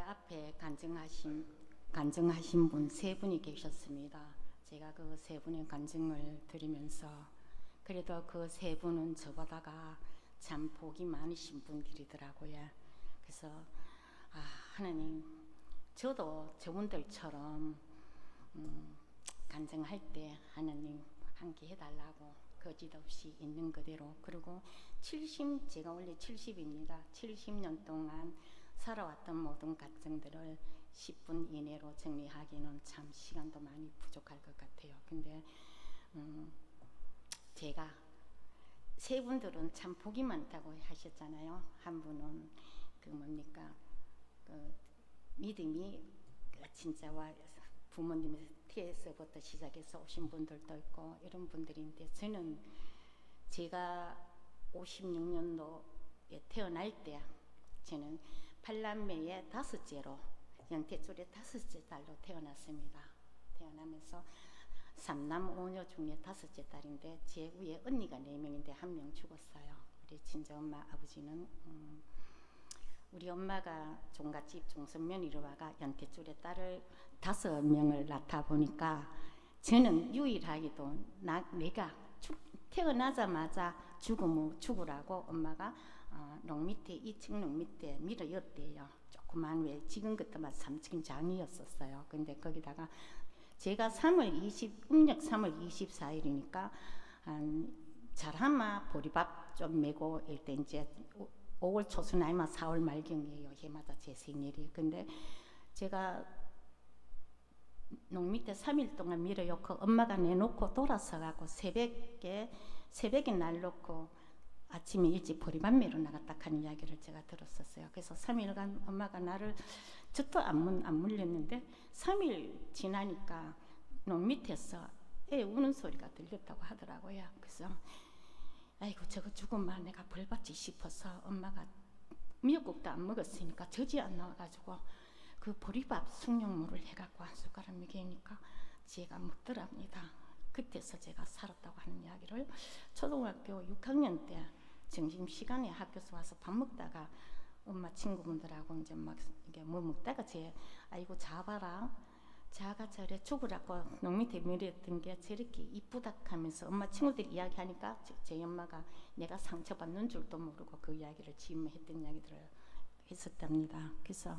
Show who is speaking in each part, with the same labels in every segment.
Speaker 1: 앞에 간증하신 분 세 분이 계셨습니다. 제가 그 세 분의 간증을 들으면서 그래도 그 세 분은 저보다가 참 복이 많으신 분들이더라고요. 그래서 하나님, 저도 저분들처럼 간증할 때 하나님 함께 해달라고 거짓없이 있는 그대로, 그리고 제가 원래 70입니다. 70년 동안 살아왔던 모든 간증들을 10분 이내로 정리하기는 참 시간도 많이 부족할 것 같아요. 근데 제가 세 분들은 참 복이 많다고 하셨잖아요. 한 분은 믿음이 진짜와 부모님의 태에서부터 시작해서 오신 분들도 있고 이런 분들인데, 저는 제가 56년도에 태어날 때 저는 8남매의 다섯째로, 연태줄의 다섯째 딸로 태어났습니다. 태어나면서 3남 5녀 중에 다섯째 딸인데 제 위에 언니가 4명인데 1명 죽었어요. 우리 친정엄마 아버지는 우리 엄마가 종갓집 종선면이로 와가 연태줄의 딸을 5명을 낳다 보니까 저는 유일하게도 내가 태어나자마자 죽으라고 엄마가 농 밑에 2층 농 밑에 밀어였대요. 조그만, 왜 지금 그때만 3층 장이었었어요. 근데 거기다가 제가 음력 3월 24일이니까 잘하마 보리밥 좀 메고 일때 이제 5월 초순 아니면 4월 말경이에요. 해마다 제 생일이. 근데 제가 농 밑에 3일 동안 밀어놓고 엄마가 내놓고 돌아서 가고 새벽에 날 놓고 아침에 일찍 보리밥 매러 나갔다 하는 이야기를 제가 들었었어요. 그래서 3일간 엄마가 나를 저도 안 물렸는데 3일 지나니까 농 밑에서 애 우는 소리가 들렸다고 하더라고요. 그래서 아이고 저거 죽으면 내가 벌받지 싶어서 엄마가 미역국도 안 먹었으니까 젖이 안 나와가지고 그 보리밥 숙련물을 해갖고 한 숟가락 먹이니까 제가 먹더랍니다. 그때서 제가 살았다고 하는 이야기를 초등학교 6학년 때 점심시간에 학교에서 와서 밥 먹다가 엄마 친구분들하고 이제 막 이게 뭐 먹다가 아이고 자봐라, 자가 저래 죽으라고 농 밑에 밀었던 게 저렇게 이쁘다 하면서 엄마 친구들이 이야기하니까 제 엄마가 내가 상처받는 줄도 모르고 그 이야기를 했던 이야기들을 했었답니다. 그래서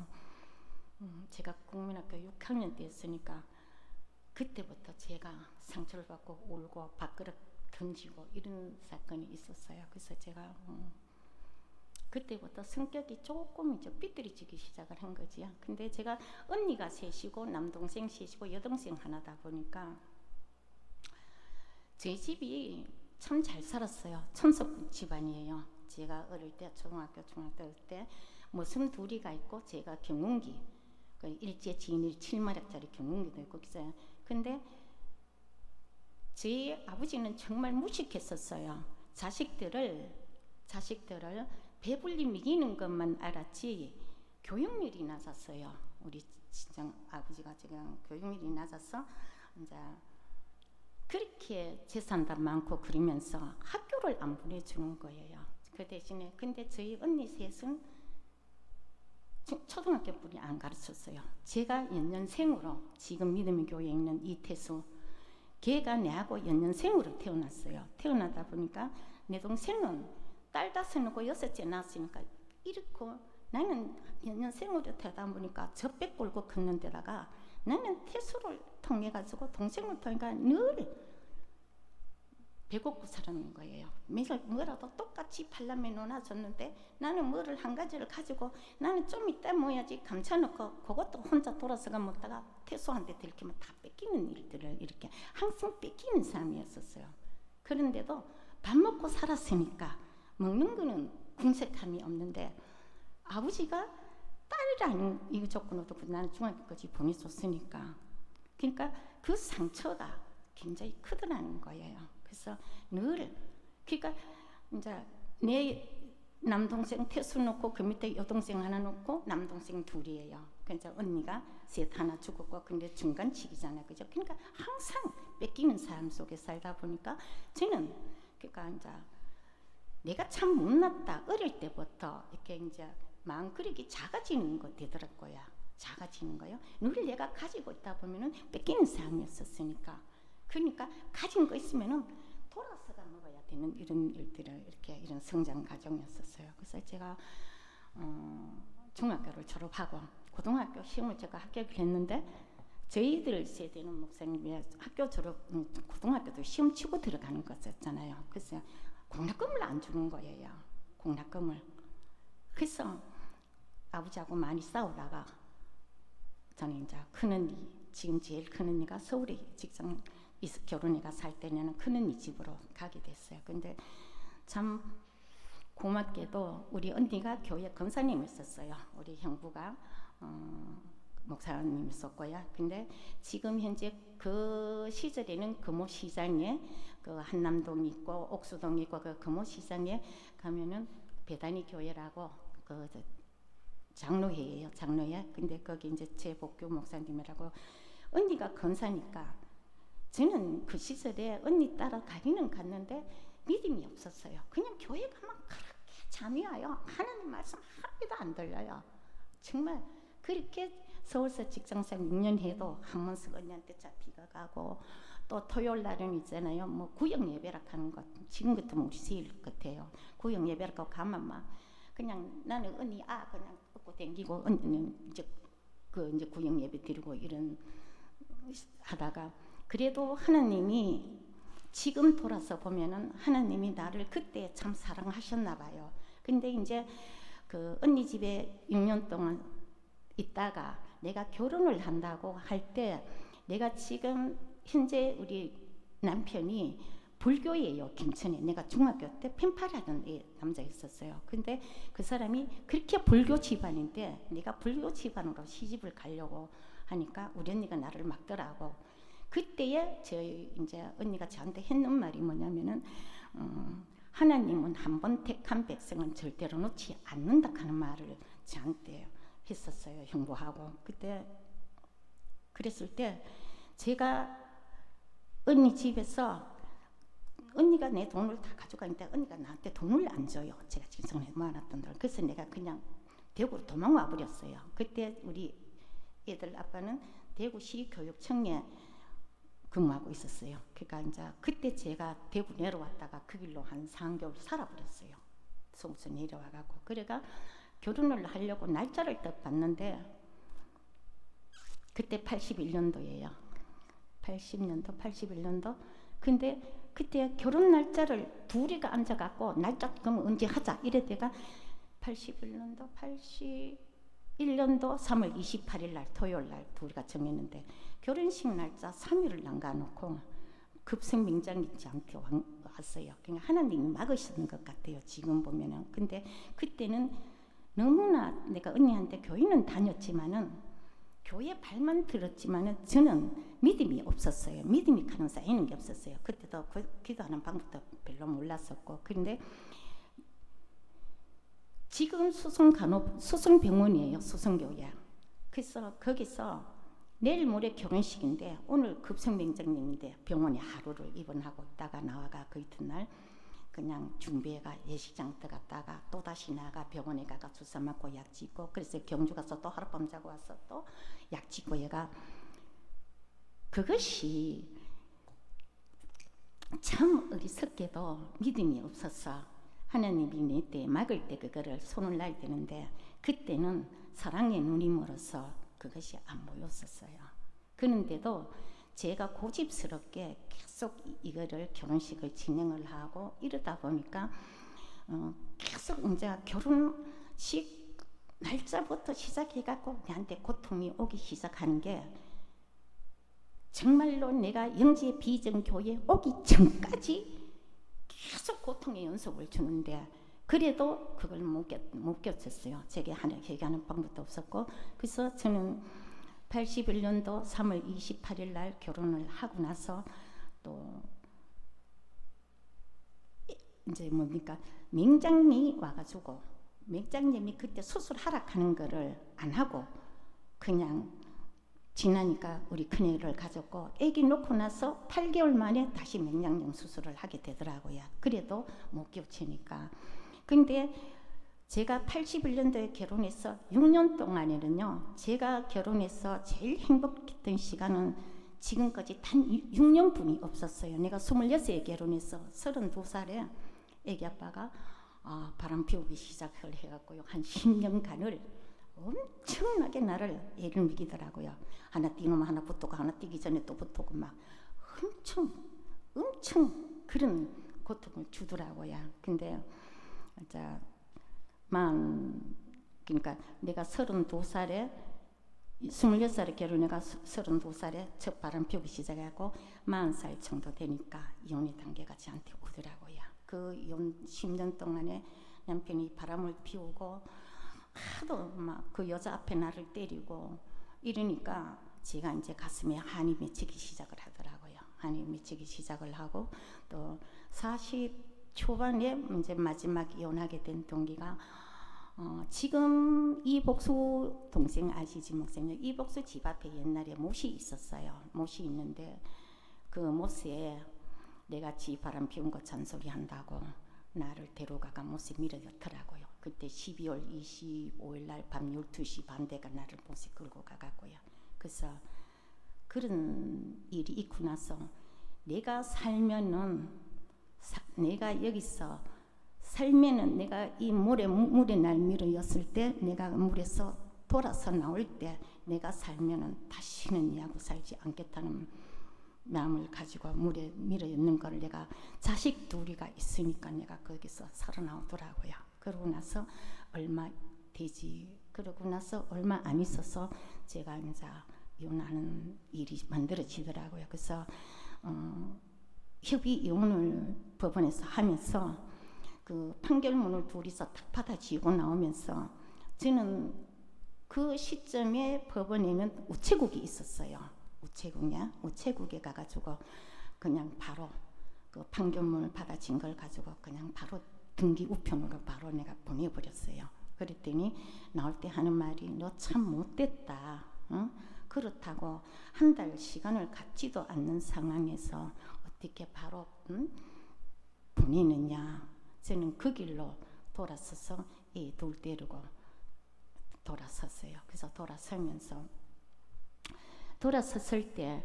Speaker 1: 제가 국민학교 6학년 때였으니까 그때부터 제가 상처를 받고 울고 밥그릇 던지고 이런 사건이 있었어요. 그래서 제가 그때부터 성격이 조금 이제 삐뚤어지기 시작을 한 거지요. 근데 제가 언니가 셋이고 남동생 셋이고 여동생 하나다 보니까 저희 집이 참 잘 살았어요. 천석 집안이에요. 제가 어릴 때 중학교 때 무슨 둘이가 있고 제가 경운기, 일제 진일 7마력짜리 경운기도 있고 있어요. 근데 저희 아버지는 정말 무식했었어요. 자식들을 배불리 먹이는 것만 알았지 교육률이 낮았어요. 우리 친정 아버지가 지금 교육률이 낮아서 이제 그렇게 재산도 많고 그러면서 학교를 안 보내주는 거예요. 그 대신에 근데 저희 언니 셋은 초등학교 뿐이 안 가르쳤어요. 제가 연년생으로 지금 믿음의 교회에 있는 이태수, 걔가 내하고 연년생으로 태어났어요. 태어나다 보니까 내 동생은 딸 5낳고 6째 낳았으니까 이렇고 나는 연년생으로 태어다 보니까 저 배 꼴고 걷는 데다가 나는 태수를 통해 가지고 동생을 통해 늘 배고프고 살았는 거예요. 매일 뭐라도 똑같이 팔람에 놓아줬는데 나는 뭐를 한 가지를 가지고 나는 좀 이따 뭐야지 감춰놓고 그것도 혼자 돌아서가 먹다가 태수한테 들키면 다 뺏기는 일들을 이렇게 항상 뺏기는 사람이었었어요. 그런데도 밥 먹고 살았으니까 먹는 거는 궁색함이 없는데 아버지가 딸이라는 이 조건으로 나는 중학교까지 보내줬으니까 그러니까 그 상처가 굉장히 크더라는 거예요. 그래서 늘 그러니까 이제 내 남동생 태수 놓고 그 밑에 여동생 하나 놓고 남동생 둘이에요. 그러니까 언니가 셋 하나 죽었고 근데 중간치기잖아요, 그죠? 그러니까 항상 뺏기는 삶 속에 살다 보니까 저는 그러니까 이제 내가 참 못났다 어릴 때부터 이렇게 이제 마음 그릇이 작아지는 것 되더라고요. 작아지는 거예요. 늘 내가 가지고 있다 보면은 뺏기는 상황이었었으니까. 그러니까 가진 거 있으면은 돌아서가 먹어야 되는 이런 일들을 이렇게 이런 성장 과정이었었어요. 그래서 제가 중학교를 졸업하고 고등학교 시험을 제가 합격을 했는데 저희들 세대는 목사님이 학교 졸업 고등학교도 시험 치고 들어가는 거였잖아요. 그래서 공락금을 안 주는 거예요. 공락금을. 그래서 아버지하고 많이 싸우다가 저는 이제 큰언니, 지금 제일 큰언니가 서울에 직장 결혼해가 살 때는 큰언니 집으로 가게 됐어요. 근데 참 고맙게도 우리 언니가 교회 권사님이었어요. 우리 형부가 목사님이었고요. 근데 지금 현재 그 시절에는 금호시장에 그 한남동 있고 옥수동 있고 그 금호시장에 가면은 배단위 교회라고 그 장로회예요. 장로회. 근데 거기 이제 제복교 목사님이라고 언니가 권사니까 저는 그 시절에 언니 따라 가기는 갔는데 믿음이 없었어요. 그냥 교회 가면 그렇게 잠이 와요. 하나님 말씀 하나도 안 들려요. 정말 그렇게 서울서 직장생 6년 해도 한 번씩 언니한테 잡히가 가고 또 토요일 날은 있잖아요. 뭐 구역 예배라 하는 것 지금 같으면 우리 세일 같아요. 구역 예배라고 가면 막 그냥 나는 언니 그냥 업고 댕기고 언니는 이제 구역 예배 드리고 이런 하다가 그래도 하나님이 지금 돌아서 보면은 하나님이 나를 그때 참 사랑하셨나 봐요. 근데 이제 그 언니 집에 6년 동안 있다가 내가 결혼을 한다고 할 때 내가 지금 현재 우리 남편이 불교예요. 김천에 내가 중학교 때 펜팔하던 남자 있었어요. 근데 그 사람이 그렇게 불교 집안인데 내가 불교 집안으로 시집을 가려고 하니까 우리 언니가 나를 막더라고. 그때에 저희 이제 언니가 저한테 했는 말이 뭐냐면은 하나님은 한 번 택한 백성은 절대로 놓지 않는다 하는 말을 저한테 했었어요. 형부하고. 그때 그랬을 때 제가 언니 집에서 언니가 내 돈을 다 가져가는데 언니가 나한테 돈을 안 줘요. 제가 진성에 모아놨던 돈. 그래서 내가 그냥 대구로 도망와 버렸어요. 그때 우리 애들 아빠는 대구시 교육청에 근무하고 있었어요. 그러니까 이제 그때 제가 대구 내려왔다가 그 길로 한 3개월 살아버렸어요. 서울서 내려와갖고. 그래가 결혼을 하려고 날짜를 딱 봤는데 그때 81년도예요. 80년도, 81년도. 근데 그때 결혼 날짜를 둘이가 앉아갖고 날짜 그럼 언제 하자 이래대가 81년도 81년도 3월 28일 날 토요일 날 둘이가 정했는데 결혼식 날짜 3일을 남겨놓고 급성명장이 저한테 왔어요. 그러니까 하나님이 막으시는 것 같아요. 지금 보면은. 근데 그때는 너무나 내가 언니한테 교회는 다녔지만은 교회 발만 들었지만은 저는 믿음이 없었어요. 믿음이 가는 쌓이는 게 없었어요. 그때도 기도하는 방법도 별로 몰랐었고. 그런데 지금 수성병원이에요. 수성교회. 그래서 거기서 내일 모레 결혼식인데 오늘 급성명장님인데 병원에 하루를 입원하고 있다가 나와가 그 이튿날 그냥 준비해가 예식장 들어갔다가 또다시 나가 병원에 가가 주사 맞고 약 찍고 그래서 경주 가서 또 하룻밤 자고 와서 또 약 찍고 얘가 그것이 참 어리석게도 믿음이 없어서 하나님이 내 때 막을 때 그거를 손을 놔야 되는데 그때는 사랑의 눈이 멀어서 그것이 안 보였었어요. 그런데도 제가 고집스럽게 계속 이거를 결혼식을 진행을 하고 이러다 보니까 계속 이제 결혼식 날짜부터 시작해갖고 내한테 고통이 오기 시작하는 게 정말로 내가 영지의 비전교회 오기 전까지 계속 고통의 연속을 주는데 그래도 그걸 못 견뎠어요. 제게 얘기하는 방법도 없었고 그래서 저는 81년도 3월 28일 날 결혼을 하고 나서 또 이제 뭡니까 맹장님이 와가지고 맹장님이 그때 수술 하락하는 거를 안 하고 그냥 지나니까 우리 큰애를 가졌고 아기 놓고 나서 8개월 만에 다시 맹장염 수술을 하게 되더라고요. 그래도 못 견치니까. 근데 제가 81년도에 결혼해서 6년 동안에는요, 제가 결혼해서 제일 행복했던 시간은 지금까지 단 6년뿐이 없었어요. 내가 26에 결혼해서 32살에 애기 아빠가 바람 피우기 시작을 해갖고요, 한 10년간을 엄청나게 나를 애를 먹이더라고요. 하나 뛰면 하나 붙고, 하나 뛰기 전에 또 붙고, 막 엄청 그런 고통을 주더라고요. 근데 그러니까 내가 32살에 26살에 결혼해가 32살에 첫 바람 피우기 시작하고 40살 정도 되니까 이혼의 단계가 저한테 오더라고요. 그 이혼 10년 동안에 남편이 바람을 피우고 하도 막 그 여자 앞에 나를 때리고 이러니까 제가 이제 가슴에 한이 맺히기 시작을 하더라고요. 한이 맺히기 시작을 하고 또 40 초반에 이제 마지막 이혼하게 된 동기가 지금 이복수 동생 아시지 목사님? 이복수 집 앞에 옛날에 못이 있었어요. 못이 있는데 그 못에 내가 지 바람 피운 거 잔소리 한다고 나를 데려가가 못에 밀어넣더라고요. 그때 12월 25일 날 밤 12시 반대가 나를 못에 끌고 가가고요. 그래서 그런 일이 있고 나서 내가 살면은 내가 여기서 살면은 내가 이 물에 날 밀어였을 때 내가 물에서 돌아서 나올 때 내가 살면은 다시는 야구 살지 않겠다는 마음을 가지고 물에 밀어였는 걸 내가 자식 둘이가 있으니까 내가 거기서 살아나오더라고요. 그러고 나서 얼마 안 있어서 제가 이제 이혼하는 일이 만들어지더라고요. 그래서 협의 이혼을 법원에서 하면서 그 판결문을 둘이서 딱 받아쥐고 나오면서 저는 그 시점에 법원에는 우체국이 있었어요. 우체국에 가가지고 그냥 바로 그 판결문을 받아진 걸 가지고 그냥 바로 등기 우편으로 바로 내가 보내버렸어요. 그랬더니 나올 때 하는 말이 너 참 못됐다. 응? 그렇다고 한 달 시간을 갖지도 않는 상황에서 어떻게 바로 보내느냐. 저는 그 길로 돌아서서 애 둘 데리고 돌아섰어요. 그래서 돌아섰을 때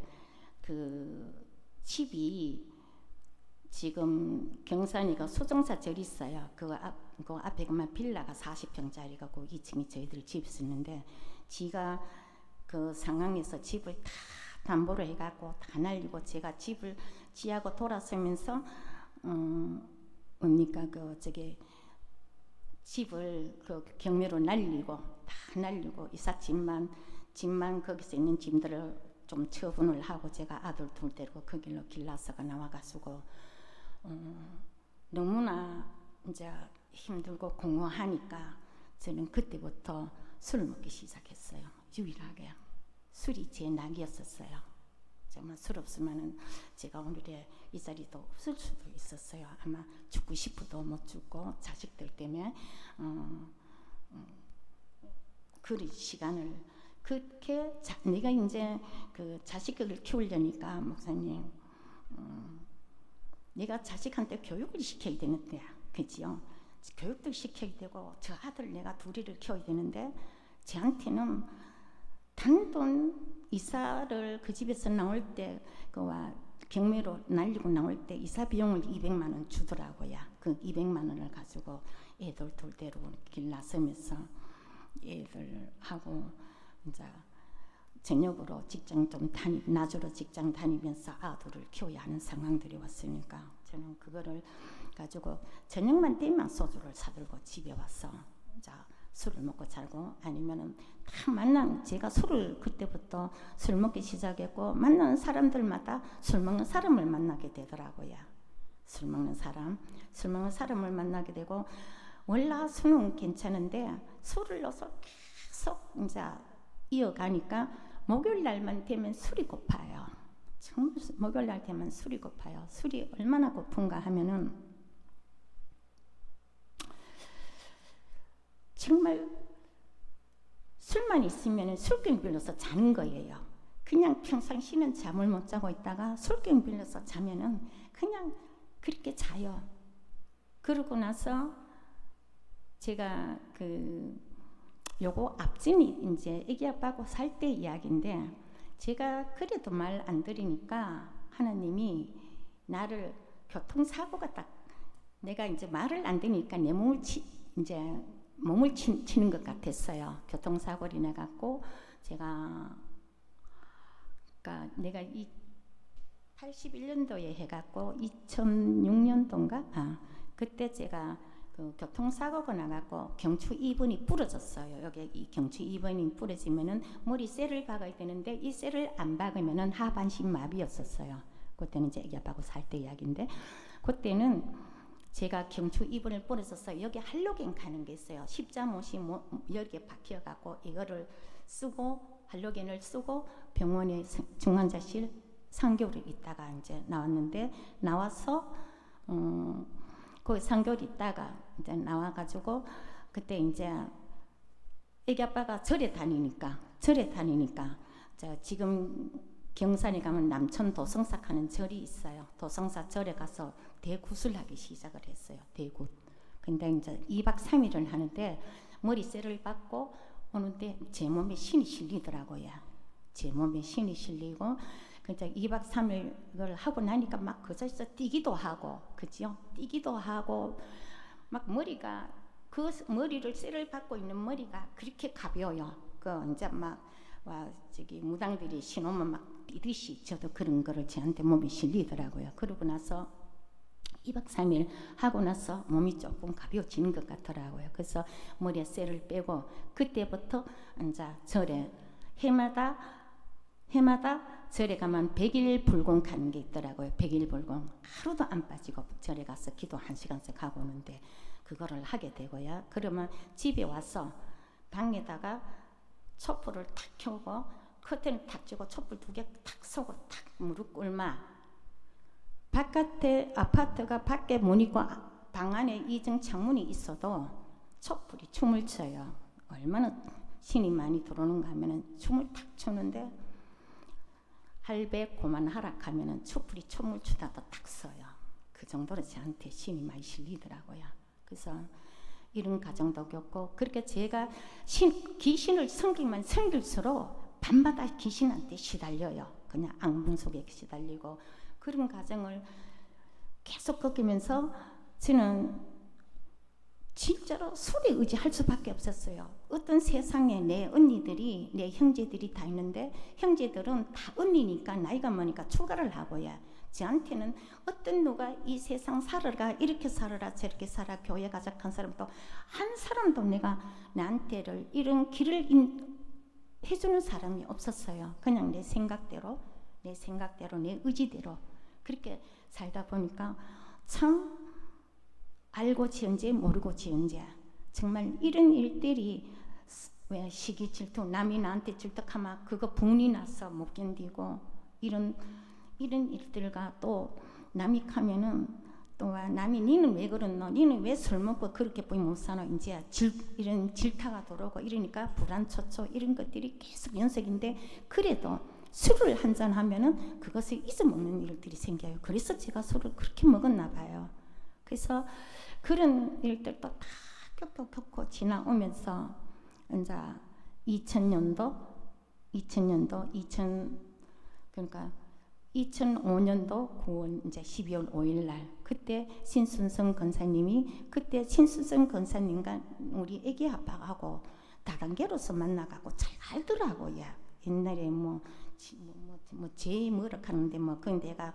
Speaker 1: 그 집이 지금 경산이가 수정사 절 있어요. 그 앞에 그만 빌라가 40평짜리가 그 2층이 저희들 집이 있었는데 지가 그 상황에서 집을 다 담보로 해갖고 다 날리고 제가 집을 지하고 돌아서면서 뭡니까 그 저기 집을 그 경매로 날리고 다 날리고 이삿짐만 거기서 있는 짐들을 좀 처분을 하고 제가 아들 둘 데리고 그 길로 길라서가 나와가지고 너무나 이제 힘들고 공허하니까 저는 그때부터 술을 먹기 시작했어요. 유일하게 술이 제 낙이었었어요. 정말 술 없으면은 제가 오늘의 이 자리도 없을 수도 있었어요. 아마 죽고 싶어도 못 죽고 자식들 때문에 그 시간을 그렇게 내가 이제 그 자식을 키우려니까 목사님 내가 자식한테 교육을 시켜야 되는데 그지요? 교육도 시켜야 되고 저 아들 내가 둘이를 키워야 되는데 저한테는 단돈 이사를 그 집에서 나올 때 그와 경매로 날리고 나올 때 이사 비용을 200만 원 주더라고요. 그 200만 원을 가지고 애들 둘 데리고 길 나서면서 애들하고 이제 저녁으로 직장 좀 낮으로 직장 다니면서 아들을 키워야 하는 상황들이 왔으니까 저는 그거를 가지고 저녁만 되면 소주를 사들고 집에 와서 자 술을 먹고 자고 아니면은 다 제가 술을 그때부터 술 먹기 시작했고 만나는 사람들마다 술 먹는 사람을 만나게 되더라고요. 술 먹는 사람을 만나게 되고 월화수는 괜찮은데 술을 넣어서 계속 이제 이어가니까 목요일 날만 되면 술이 고파요. 정말 목요일 날 되면 술이 고파요. 술이 얼마나 고픈가 하면은 정말 술만 있으면 술병 빌려서 자는 거예요. 그냥 평상시는 잠을 못 자고 있다가 술병 빌려서 자면은 그냥 그렇게 자요. 그러고 나서 제가 요거 앞전이 이제 애기 아빠하고 살 때 이야기인데, 제가 그래도 말 안 들으니까 하나님이 나를 교통사고가 딱, 내가 이제 말을 안 들으니까 내 몸을 치는 것 같았어요. 교통사고를 나갖고 제가, 그러니까 내가 이 81년도에 해갖고 2006년도인가? 그때 제가 그 교통사고가 나갖고 경추 2번이 부러졌어요. 여기 이 경추 2번이 부러지면은 머리 쇠를 박아야 되는데 이 쇠를 안 박으면은 하반신 마비였었어요. 그때는 이제 애기 아빠하고 살 때 이야기인데, 그때는 제가 경추 2번을 부러졌어요. 여기 할로겐 가는 게 있어요. 십자못이 여기에 박혀갖고 이거를 쓰고 할로겐을 쓰고 병원에 중환자실 3개월을 있다가 이제 나왔는데, 나와서 거기 3개월 있다가 이제 나와가지고 그때 이제 애기 아빠가 절에 다니니까 자, 지금 경산에 가면 남천 도성사 하는 절이 있어요. 도성사 절에 가서 대굿을 하기 시작을 했어요. 대굿. 근데 이제 2박 3일을 하는데 머리쇠를 받고 오는데 제 몸에 신이 실리더라고요. 제 몸에 신이 실리고, 그러니까 2박 3일을 하고 나니까 막 그 자리에서 뛰기도 하고, 그죠? 뛰기도 하고, 막 머리가, 그 머리를 쇠를 받고 있는 머리가 그렇게 가벼워요. 이제 저기 무당들이 신오면 막 뛰듯이 저도 그런 거를 저한테 몸에 실리더라고요. 그러고 나서 2박 3일 하고 나서 몸이 조금 가벼워지는 것 같더라고요. 그래서 머리에 쇠를 빼고 그때부터 이제 절에 해마다 절에 가면 100일 불공 가는 게 있더라고요. 100일 불공 하루도 안 빠지고 절에 가서 기도 1시간씩 하고 오는데 그거를 하게 되고요. 그러면 집에 와서 방에다가 촛불을 탁 켜고 커튼을 탁 쥐고 촛불 2개 탁 쏘고 탁 무릎 꿇마. 바깥에 아파트가 밖에 문 있고 방 안에 이중 창문이 있어도 촛불이 춤을 춰요. 얼마나 신이 많이 들어오는가 하면은 춤을 탁 추는데 할배 고만 하락하면은 촛불이 춤을 추다도 탁 써요. 그 정도로 저한테 신이 많이 실리더라고요. 그래서 이런 가정도 겪고, 그렇게 제가 귀신을 섬기면 섬길수록 밤마다 귀신한테 시달려요. 그냥 악몽 속에 시달리고, 그런 가정을 계속 겪으면서 저는 진짜로 술에 의지할 수밖에 없었어요. 어떤 세상에 내 언니들이, 내 형제들이 다 있는데 형제들은 다 언니니까 나이가 많으니까 추가를 하고요. 저한테는 어떤 누가 이 세상 살아라, 이렇게 살아라, 저렇게 살아, 교회 가자 한 사람도 한 사람도 내가 나한테를 이런 길을 해주는 사람이 없었어요. 그냥 내 생각대로 내 의지대로 그렇게 살다 보니까 참 알고 지은지 모르고 지은지, 정말 이런 일들이, 왜 시기 질투, 남이 나한테 질투하면 그거 분이 나서 못 견디고, 이런 일들과 또 남이 하면은 또 남이 니는 왜 그러노, 니는 왜 술 먹고 그렇게 못 사노, 이제 이런 질타가 들어오고 이러니까 불안초초 이런 것들이 계속 연속인데, 그래도 술을 한잔 하면은 그것을 잊어먹는 일들이 생겨요. 그래서 제가 술을 그렇게 먹었나 봐요. 그래서 그런 일들도 다 겪고 지나오면서 이제 2005년도 9월 이제 12월 5일 날, 그때 신순성 권사님이, 그때 신순성 권사님과 우리 애기 아빠하고 다단계로서 만나가고 잘 알더라고요. 옛날에 제 뭐라 하는데 근데 내가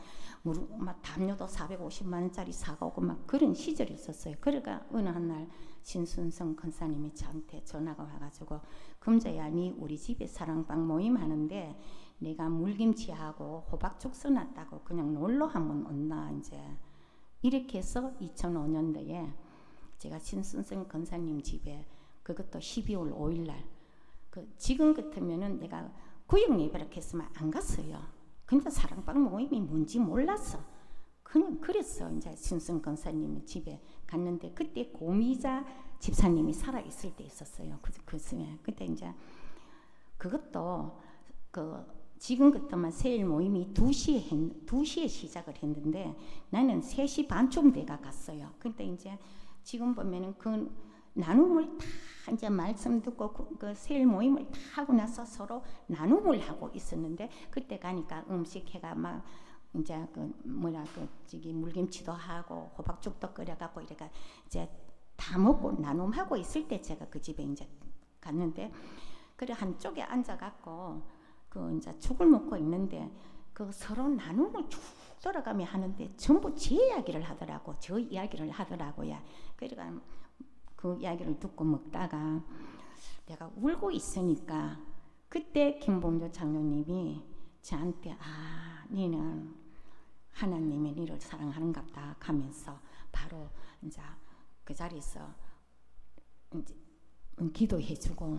Speaker 1: 막 담요도 450만 원짜리 사가고 막 그런 시절이 있었어요. 그러니까 어느 한 날 신순성 권사님이 저한테 전화가 와가지고, 금자야, 니 우리 집에 사랑방 모임 하는데 내가 물김치하고 호박죽 써놨다고 그냥 놀러 한번 온나, 이제 이렇게 해서 2005년도에 제가 신순성 권사님 집에, 그것도 12월 5일 날, 지금 같으면은 내가 구역 예배를 했으면 안 갔어요. 근데 사랑방 모임이 뭔지 몰랐어. 그냥 그랬어. 이제 신순 권사님 집에 갔는데 그때 고미자 집사님이 살아 있을 때 있었어요. 그때 이제 그것도 지금 같으면 세일 모임이 2시에 시작을 했는데 나는 3시 반쯤 돼가 갔어요. 근데 이제 지금 보면은 나눔을 다 이제 말씀 듣고 그 세일 모임을 다 하고 나서 서로 나눔을 하고 있었는데, 그때 가니까 음식 해가 막 이제 그 뭐라 그 저기 물김치도 하고 호박죽도 끓여갖고 이래가 이제 다 먹고 나눔하고 있을 때 제가 그 집에 이제 갔는데, 그래 한쪽에 앉아갖고 그 이제 죽을 먹고 있는데 그 서로 나눔을 쭉 돌아가며 하는데 전부 제 이야기를 하더라고. 저 이야기를 하더라고요. 그러니까 그 이야기를 듣고 먹다가 내가 울고 있으니까 그때 김봉조 장로님이 저한테 니는 하나님이 너를 사랑하는갑다 하면서 바로 이제 그 자리에서 이제 기도해주고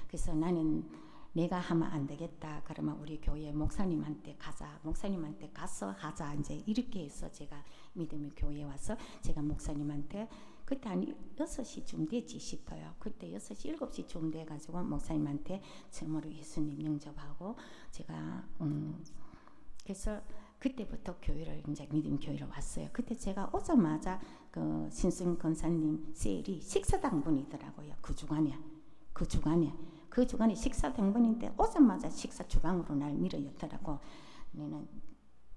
Speaker 1: 그래서 나는 내가 하면 안 되겠다. 그러면 우리 교회 목사님한테 가자. 목사님한테 가서 하자. 이제 이렇게 해서 제가 믿음의 교회에 와서 제가 목사님한테 그때 한 6시쯤 되지 싶어요. 그때 6시, 7시쯤 돼가지고 목사님한테 처음으로 예수님 영접하고 제가 그래서 그때부터 교회를 이제 믿음 교회로 왔어요. 그때 제가 오자마자 그 신승 권사님 셀이 식사당번이더라고요. 그 주간에 식사당번인데 오자마자 식사 주방으로 날 밀어였더라고.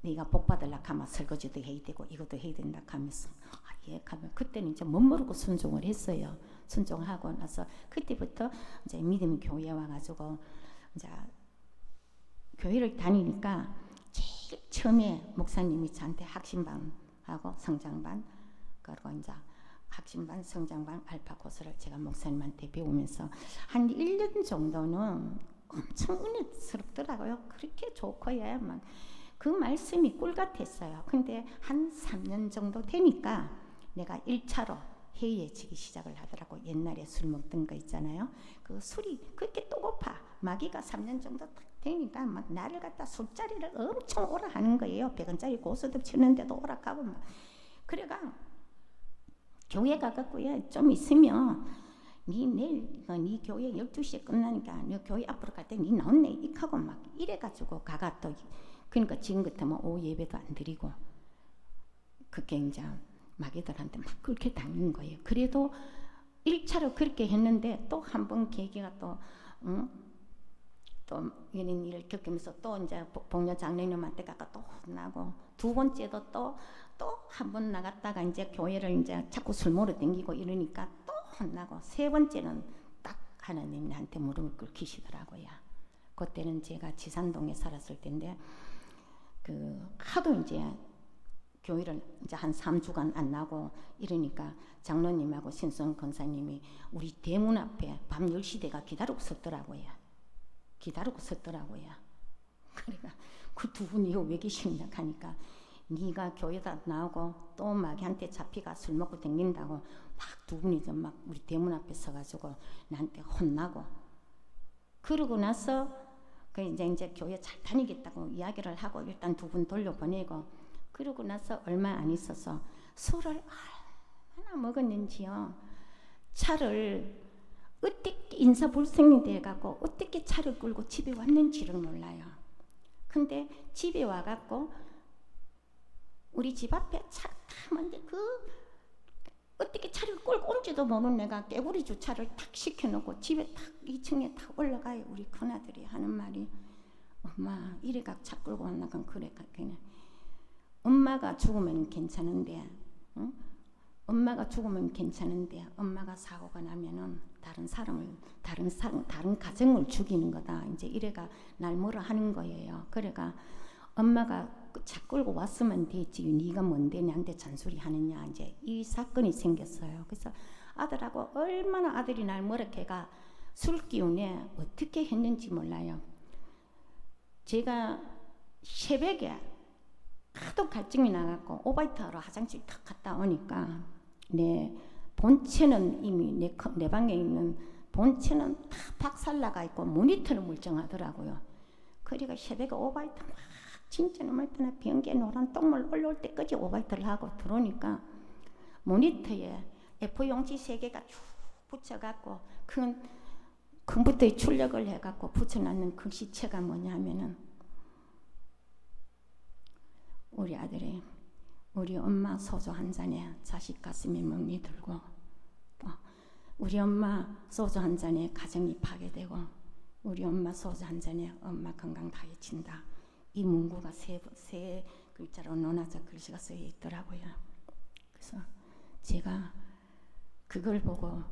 Speaker 1: 네가 복 받으려고 하면 설거지도 해야 되고 이것도 해야 된다 하면서 예 하면 그때는 이제 못 모르고 순종을 했어요. 순종하고 나서 그때부터 이제 믿음 교회에 와가지고 이제 교회를 다니니까 제일 처음에 목사님이 저한테 학신반하고 성장반 그리고 이제 학신반, 성장반, 알파 코스를 제가 목사님한테 배우면서 한 1년 정도는 엄청 은혜스럽더라고요. 그렇게 좋고요. 막 그 말씀이 꿀 같았어요. 근데 한 3년 정도 되니까 내가 1차로 해이해지기 시작을 하더라고. 옛날에 술 먹던 거 있잖아요. 그 술이 그렇게 또 고파. 마귀가 3년 정도 딱 되니까 막 나를 갖다 술자리를 엄청 오라 하는 거예요. 100원짜리 고스톱 치는데도 오락하고 막. 그래가 교회 가갖고요. 좀 있으면 내일 네 교회 12시에 끝나니까 너 교회 앞으로 갈 때 네 나온네 익하고 막 이래가지고 가가 또 그러니까 지금 같으면 오후 예배도 안 드리고 그게 이제 마귀들한테 막 그렇게 당하는 거예요. 그래도 1차로 그렇게 했는데 또 한 번 계기가 또 이런 일을 겪으면서 또 이제 복녀 장로님한테 가가 또 혼나고 두 번째도 또 한 번 나갔다가 이제 교회를 이제 자꾸 술 먹으러 댕기고 이러니까 또 혼나고 세 번째는 딱 하나님이 나한테 무릎을 꿇히시더라고요. 그때는 제가 지산동에 살았을 때인데 그 하도 이제 교회를 이제 한 3주간 안 나고 이러니까 장로님하고 신성 권사님이 우리 대문 앞에 밤 10시 대가 기다리고 섰더라고요. 그러니까 그 두 분이 왜 계시느냐 하니까 네가 교회다 나오고 또 마귀한테 잡히가 술 먹고 댕긴다고 막 두 분이 좀 막 우리 대문 앞에 서가지고 나한테 혼나고 그러고 나서 그 이제 교회 잘 다니겠다고 이야기를 하고 일단 두 분 돌려보내고 그러고 나서 얼마 안 있어서 술을 얼마나 먹었는지요. 차를 어떻게 인사불성이 돼갖고 어떻게 차를 끌고 집에 왔는지를 몰라요. 근데 집에 와갖고 우리 집 앞에 차 타는데 어떻게 차를 끌고 온지도 모르는 내가 깨구리 주차를 탁 시켜놓고 집에 탁 2층에 탁 올라가요. 우리 큰아들이 하는 말이 엄마 이래가 차 끌고 왔나간 그래 그냥 엄마가 죽으면 괜찮은데 응? 엄마가 죽으면 괜찮은데 엄마가 사고가 나면은 다른 가정을 죽이는 거다. 이제 이래가 날 뭐라 하는 거예요. 그래가 엄마가 차 끌고 왔으면 되지 네가 뭔데 나한테 잔소리 하느냐 이제 이 사건이 생겼어요. 그래서 아들하고 얼마나 아들이 날 뭐라 걔가 술 기운에 어떻게 했는지 몰라요. 제가 새벽에 하도 갈증이 나갖고 오바이트하러 화장실 탁 갔다 오니까 내 본체는 이미 내 방에 있는 본체는 다 박살나가 있고 모니터는 멀쩡하더라고요. 그러니까 새벽에 오바이트 막 진짜 너무 때나 변기에 노란 똥물 올라올 때까지 오바이트를 하고 들어오니까 모니터에 F 용지 3개가 쭉 붙여갖고 큰 컴퓨터에 출력을 해갖고 붙여놨는 그 시체가 뭐냐면은 우리 아들이 우리 엄마 소주 한 잔에 자식 가슴에 멍이 들고 또 우리 엄마 소주 한 잔에 가정이 파괴되고 우리 엄마 소주 한 잔에 엄마 건강 다 해친다. 이 문구가 세 글자로 논하자 글씨가 쓰여 있더라고요. 그래서 제가 그걸 보고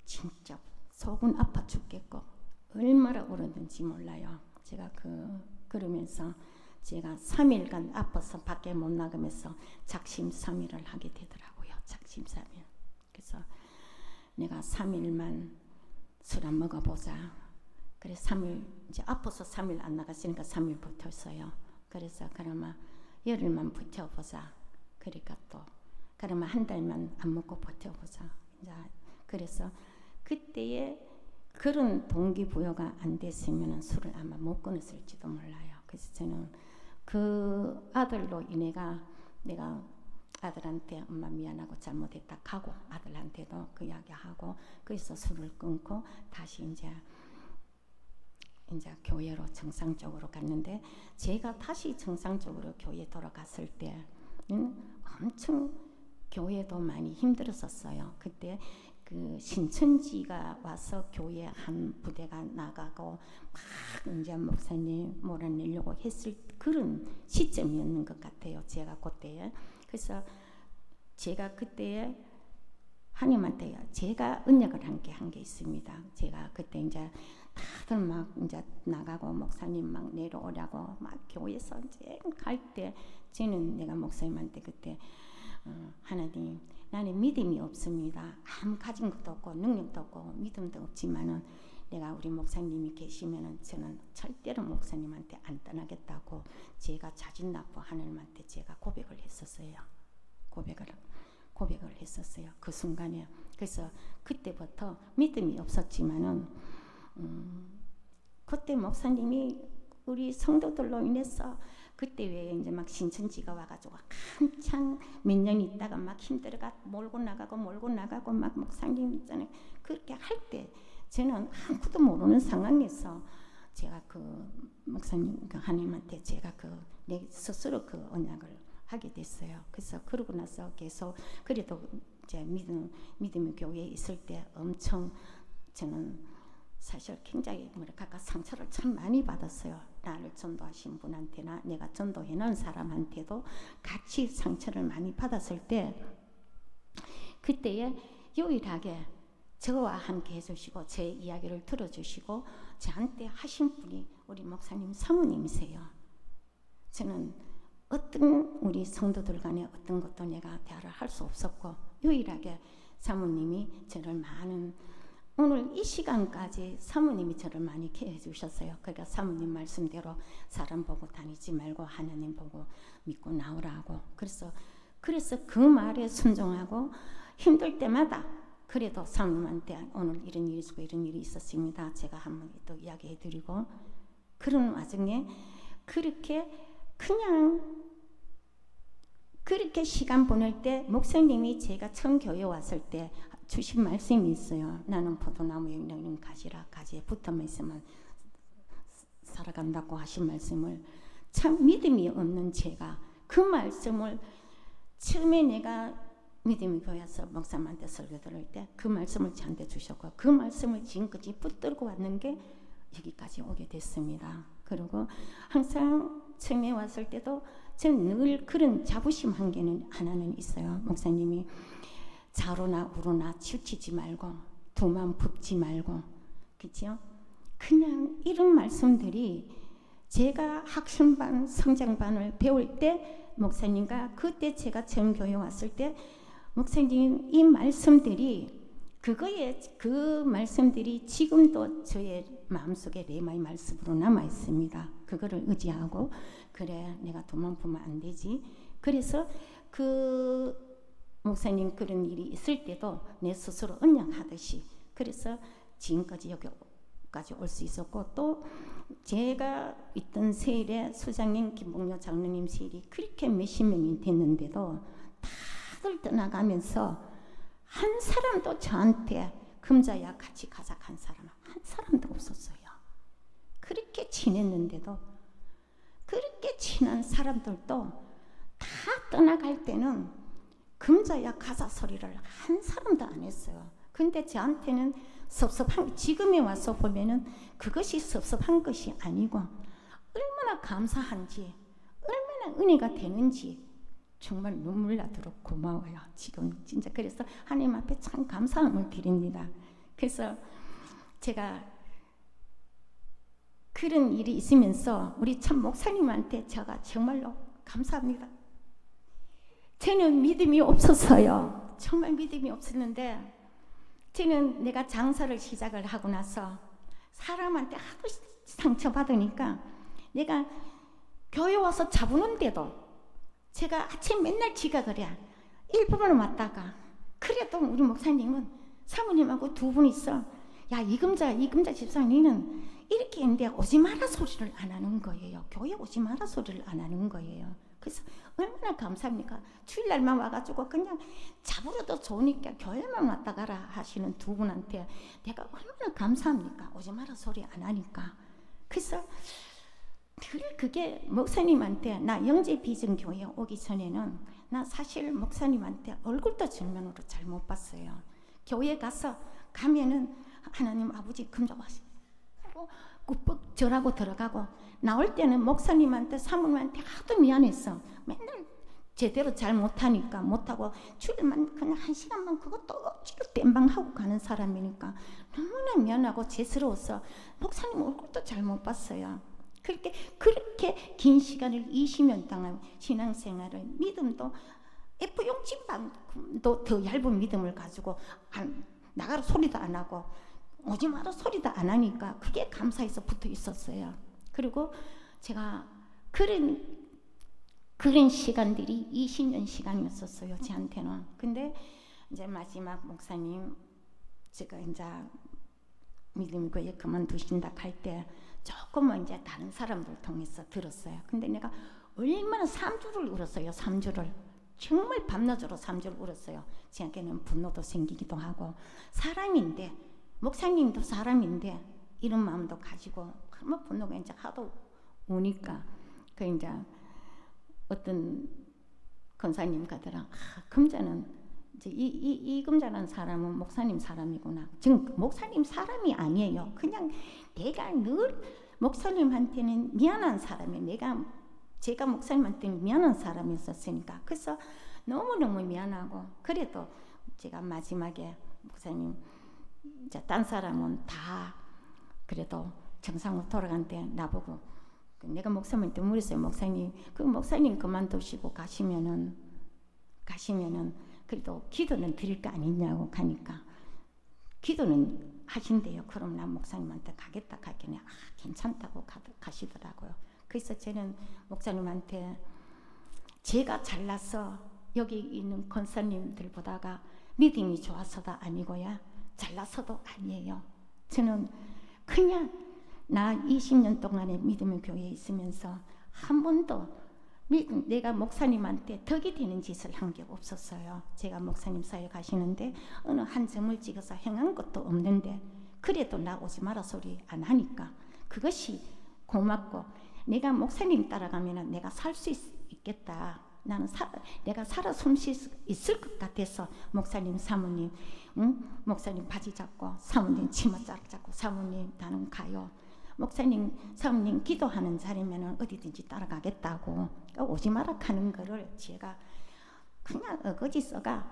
Speaker 1: 진짜 속은 아파 죽겠고 얼마나 울었는지 몰라요. 제가 그러면서 제가 3일간 아파서 밖에 못 나가면서 작심삼일을 하게 되더라고요. 작심삼일. 그래서 내가 3일만 술 안 먹어보자. 그래 3일 이제 아파서 3일 안 나갔으니까 3일 버텼어요. 그래서 그러면 열흘만 버텨보자. 그러니까 또 그러면 한 달만 안 먹고 버텨보자. 이제 그래서 그때에 그런 동기부여가 안 됐으면 술을 아마 못 끊었을지도 몰라요. 그래서 저는 그 아들로 인해가 내가 아들한테 엄마 미안하고 잘못했다 하고 아들한테도 그 이야기하고 그래서 술을 끊고 다시 이제 교회로 정상적으로 갔는데 제가 다시 정상적으로 교회 돌아갔을 때는 엄청 교회도 많이 힘들었었어요. 그때 그 신천지가 와서 교회 한 부대가 나가고 막 이제 목사님 몰아내려고 했을 그런 시점이었는 것 같아요. 제가 그때에. 그래서 제가 그때에 하나님한테 제가 언약을 한 게 있습니다. 제가 그때 이제 다들 막 이제 나가고 목사님 막 내려오라고 막 교회에서 이제 갈 때 저는 내가 목사님한테 그때 하나님 나는 믿음이 없습니다. 아무 가진 것도 없고 능력도 없고 믿음도 없지만은 내가 우리 목사님이 계시면은 저는 절대로 목사님한테 안 떠나겠다고 제가 자진 납부 하나님한테 제가 고백을 했었어요. 고백을 했었어요. 그 순간에. 그래서 그때부터 믿음이 없었지만은 그때 목사님이 우리 성도들로 인해서 그때 왜 이제 막 신천지가 와가지고 한창 몇 년 있다가 막 힘들어가 몰고 나가고 막 목사님 있잖아요. 그렇게 할 때 저는 아무도 모르는 상황에서 제가 그 목사님 그 하나님한테 제가 내 스스로 그 언약을 하게 됐어요. 그래서 그러고 나서 계속 그래도 이제 믿음의 교회에 있을 때 엄청 저는 사실 굉장히 뭐랄까 상처를 참 많이 받았어요. 나를 전도하신 분한테나 내가 전도해 놓은 사람한테도 같이 상처를 많이 받았을 때 그때에 유일하게 저와 함께 해주시고 제 이야기를 들어주시고 저한테 하신 분이 우리 목사님 사모님이세요. 저는 어떤 우리 성도들 간에 어떤 것도 내가 대화를 할 수 없었고 유일하게 사모님이 저를 많은 오늘 이 시간까지 사모님이 저를 많이 케어해 주셨어요. 그러니까 사모님 말씀대로 사람 보고 다니지 말고 하나님 보고 믿고 나오라고. 그래서 그 말에 순종하고 힘들 때마다 그래도 사모님한테 오늘 이런 일이 있고 이런 일이 있었습니다. 제가 한번 또 이야기해 드리고 그런 와중에 그렇게 시간 보낼 때 목사님이 제가 처음 교회 왔을 때 주신 말씀이 있어요. 나는 포도나무에 있는 가지에 붙어만 있으면 살아간다고 하신 말씀을 참 믿음이 없는 제가 그 말씀을 처음에 내가 믿음이 보여서 목사님한테 설교 들을 때 그 말씀을 저한테 주셨고 그 말씀을 지금까지 붙들고 왔는 게 여기까지 오게 됐습니다. 그리고 항상 처음에 왔을 때도 저는 늘 그런 자부심 한 개는 하나는 있어요. 목사님이 좌로나 우로나 치우치지 말고 두만 붓지 말고 그죠? 그냥 이런 말씀들이 제가 학습반 성장반을 배울 때 목사님과 그때 제가 처음 교회 왔을 때 목사님 이 말씀들이 그 말씀들이 지금도 저의 마음속에 레마의 말씀으로 남아 있습니다. 그거를 의지하고 그래 내가 돈만 보면 안 되지. 그래서 그 목사님 그런 일이 있을 때도 내 스스로 언약하듯이 그래서 지금까지 여기까지 올 수 있었고 또 제가 있던 세일에 수장님 김봉료 장로님 세일이 그렇게 몇십 명이 됐는데도 다들 떠나가면서 한 사람도 저한테 금자야 같이 가자 한 사람 한 사람도 없었어요. 그렇게 친했는데도 그렇게 친한 사람들도 다 떠나갈 때는 금자야 가자 소리를 한 사람도 안 했어요. 근데 저한테는 섭섭한, 지금에 와서 보면은 그것이 섭섭한 것이 아니고 얼마나 감사한지, 얼마나 은혜가 되는지 정말 눈물 나도록 고마워요. 지금 진짜 그래서 하나님 앞에 참 감사함을 드립니다. 그래서 제가 그런 일이 있으면서 우리 참 목사님한테 제가 정말로 감사합니다. 저는 믿음이 없었어요. 정말 믿음이 없었는데 저는 내가 장사를 시작을 하고 나서 사람한테 하도 상처받으니까 내가 교회 와서 잡으는데도 제가 아침 맨날 지각을 해. 1분만 왔다가 그래도 우리 목사님은 사모님하고 두 분 있어. 야 이금자 집사님은 이렇게 했는데 오지 마라 소리를 안 하는 거예요. 교회 오지 마라 소리를 안 하는 거예요. 그래서 얼마나 감사합니까? 주일날만 와가지고 그냥 잡으러도 좋으니까 교회만 왔다 가라 하시는 두 분한테 내가 얼마나 감사합니까? 오지 마라 소리 안 하니까. 그래서 늘 그게 목사님한테, 나 영재 비전교회 오기 전에는 나 사실 목사님한테 얼굴도 정면으로 잘 못 봤어요. 교회 가면은 하나님 아버지 금자와시 꾸벅 절하고 들어가고, 나올 때는 목사님한테 사모님한테 하도 미안했어. 맨날 제대로 잘 못하니까 못하고 주일만 그냥 1시간만 그것도 억지로 땜방하고 가는 사람이니까 너무나 미안하고 죄스러워서 목사님 얼굴도 잘 못 봤어요. 그렇게 긴 시간을 20년 동안 신앙생활을, 믿음도 F 용진방도 더 얇은 믿음을 가지고 나가라 소리도 안 하고 오지 마라 소리도 안 하니까 그게 감사해서 붙어 있었어요. 그리고 제가 그런 시간들이 20년 시간이었었어요, 저한테는. 근데 이제 마지막 목사님 제가 이제 믿음교회 그만두신다 할 때 조금은 이제 다른 사람들 통해서 들었어요. 근데 내가 얼마나 3주를 울었어요. 3주를 정말 밤낮으로 3주를 울었어요. 저에게는 분노도 생기기도 하고, 사람인데 목사님도 사람인데 이런 마음도 가지고 그만 분노가 이제 하도 우니까 그 이제 어떤 권사님 가더라. 금자는 이제 이 금자라는 사람은 목사님 사람이구나. 지금 목사님 사람이 아니에요. 그냥 내가 늘 목사님한테는 미안한 사람이에요. 제가 목사님한테는 미안한 사람이었으니까. 그래서 너무너무 미안하고, 그래도 제가 마지막에 목사님 이제 딴 사람은 다 그래도 정상으로 돌아간대. 나보고 내가 목사님한테 물었어요. 목사님, 그 목사님 그만두시고 가시면은 그래도 기도는 드릴 거 아니냐고 가니까 기도는 하신대요. 그럼 난 목사님한테 가겠다 하길래 괜찮다고 가시더라고요. 그래서 저는 목사님한테 제가 잘나서 여기 있는 권사님들보다가 믿음이 좋아서도 아니고요, 잘나서도 아니에요. 저는 그냥 나 20년 동안의 믿음의 교회에 있으면서 한 번도 내가 목사님한테 덕이 되는 짓을 한 게 없었어요. 제가 목사님 사이에 가시는데 어느 한 점을 찍어서 행한 것도 없는데 그래도 나 오지 마라 소리 안 하니까 그것이 고맙고, 내가 목사님 따라가면 내가 살 수 있겠다. 나는 내가 살아 숨 쉴 수 있을 것 같아서 목사님, 사모님, 목사님 바지 잡고, 사모님 치마 잡고, 사모님 나는 가요. 목사님, 사모님 기도하는 자리면 어디든지 따라가겠다고. 오지 마라 하는 거를 제가 그냥 어거지 써가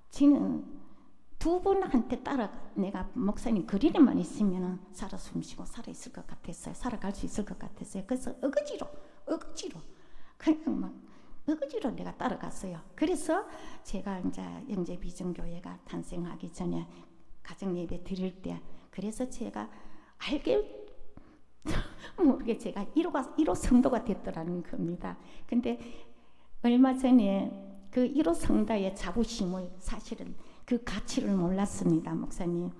Speaker 1: 지는 두 분한테 따라 내가 목사님 그 일에만 있으면 살아 숨쉬고 살아 있을 것 같았어요. 살아갈 수 있을 것 같았어요. 그래서 어거지로 그냥 막 어거지로 내가 따라갔어요. 그래서 제가 이제 영재 비전교회가 탄생하기 전에 가정 예배 드릴 때, 그래서 제가 알게 모르게 제가 1호 성도가 됐더라는 겁니다. 근데 얼마 전에 그 1호 성도의 자부심을, 사실은 그 가치를 몰랐습니다. 목사님,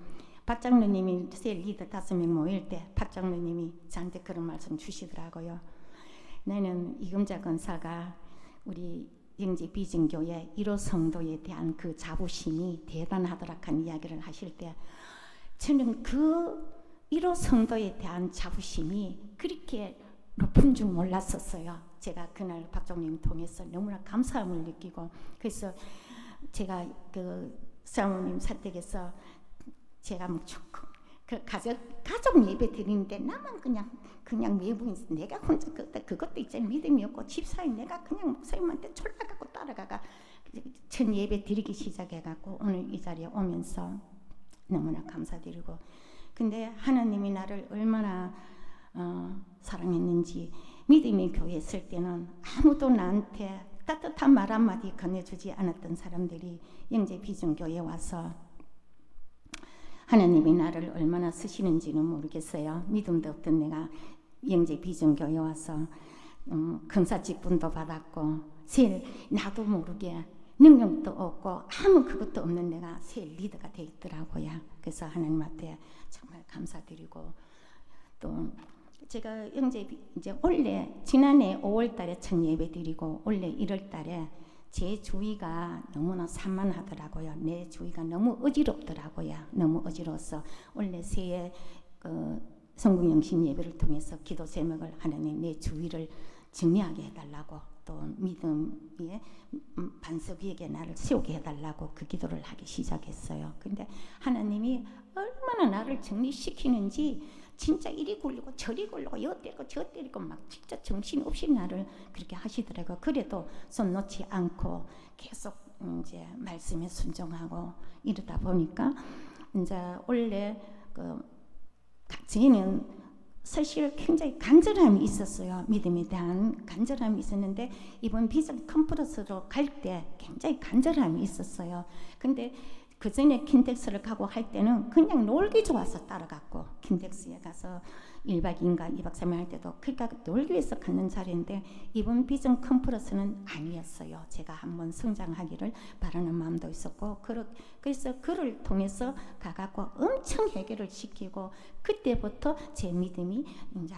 Speaker 1: 박 장로님이 셀 리더 5명 모일 때 박 장로님이 저한테 그런 말씀 주시더라고요. 나는 이금자 권사가 우리 영재 비전교회 1호 성도에 대한 그 자부심이 대단하더라 한 이야기를 하실 때, 저는 그 1호 성도에 대한 자부심이 그렇게 높은 줄 몰랐었어요. 제가 그날 박종님 통해서 너무나 감사함을 느끼고, 그래서 제가 그 사모님 사택에서 제가 무조건 그 가족 예배 드리는데 나만 그냥 외부인, 내가 혼자 그것도 있잖아요. 믿음이 없고 집사님 내가 그냥 목사님한테 졸라가고 따라가가 전 예배 드리기 시작해갖고 오늘 이 자리에 오면서 너무나 감사드리고, 근데 하나님이 나를 얼마나 사랑했는지, 믿음의 교회에 있을 때는 아무도 나한테 따뜻한 말 한마디 건네주지 않았던 사람들이 영재 비전교회에 와서 하나님이 나를 얼마나 쓰시는지는 모르겠어요. 믿음도 없던 내가 영재 비전교회에 와서 강사 직분도 받았고, 나도 모르게 능력도 없고 아무 그것도 없는 내가 새 리더가 돼 있더라고요. 그래서 하나님한테 정말 감사드리고, 또 제가 영재 이제 원래 지난해 5월달에 첫 예배 드리고 올해 1월달에 제 주위가 너무나 산만하더라고요. 내 주위가 너무 어지럽더라고요. 너무 어지러워서 원래 새해 성국영신 예배를 통해서 기도 제목을 하나님 내 주위를 정리하게 해달라고, 또 믿음의 반석 위에 나를 세우게 해달라고 그 기도를 하기 시작했어요. 근데 하나님이 얼마나 나를 정리시키는지 진짜 이리 굴리고 저리 굴리고 여 때리고 저 때리고 막 진짜 정신없이 나를 그렇게 하시더라고요. 그래도 손 놓지 않고 계속 이제 말씀에 순종하고 이러다 보니까 이제 원래 저희는 사실 굉장히 간절함이 있었어요. 믿음에 대한 간절함이 있었는데 이번 비전 컨퍼런스로 갈 때 굉장히 간절함이 있었어요. 근데 그 전에 킨텍스를 가고 할 때는 그냥 놀기 좋아서 따라갔고, 킨텍스에 가서 1박 2일인가 2박 3일 할 때도 그러니까 놀기 위해서 갔는 자리인데 이번 비전 컨퍼런스는 아니었어요. 제가 한번 성장하기를 바라는 마음도 있었고, 그래서 그를 통해서 가갖고 엄청 해결을 시키고, 그때부터 제 믿음이 이제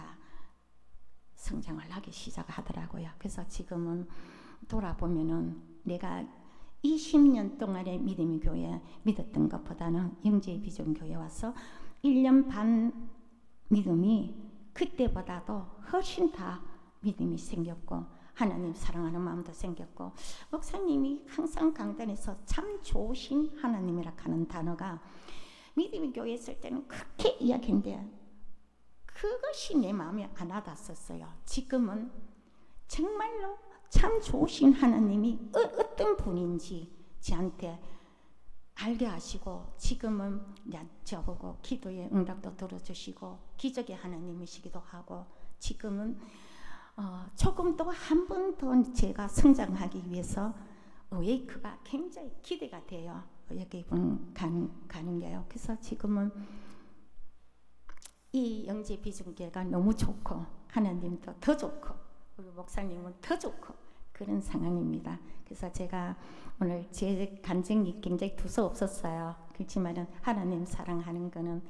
Speaker 1: 성장을 하기 시작하더라고요. 그래서 지금은 돌아보면은 내가 20년 동안의 믿음의 교회 믿었던 것보다는 영재 비전교회 와서 1년 반 믿음이 그때보다도 훨씬 다 믿음이 생겼고 하나님 사랑하는 마음도 생겼고, 목사님이 항상 강단에서 참 좋으신 하나님이라 하는 단어가 믿음의 교회에 있을 때는 그렇게 이야기했는데 그것이 내 마음에 안 와닿았었어요. 지금은 정말로 참 좋으신 하나님이 어떤 분인지 저한테 알게 하시고, 지금은 저보고 기도의 응답도 들어주시고 기적의 하나님이시기도 하고, 지금은 조금 더 한 번 더 제가 성장하기 위해서 웨이크가 굉장히 기대가 돼요. 여기 가는 게요. 그래서 지금은 이 영재 비전교회가 너무 좋고 하나님도 더 좋고 우리 목사님은 더 좋고 그런 상황입니다. 그래서 제가 오늘 제 간증이 굉장히 두서없었어요. 그렇지만은 하나님 사랑하는 거는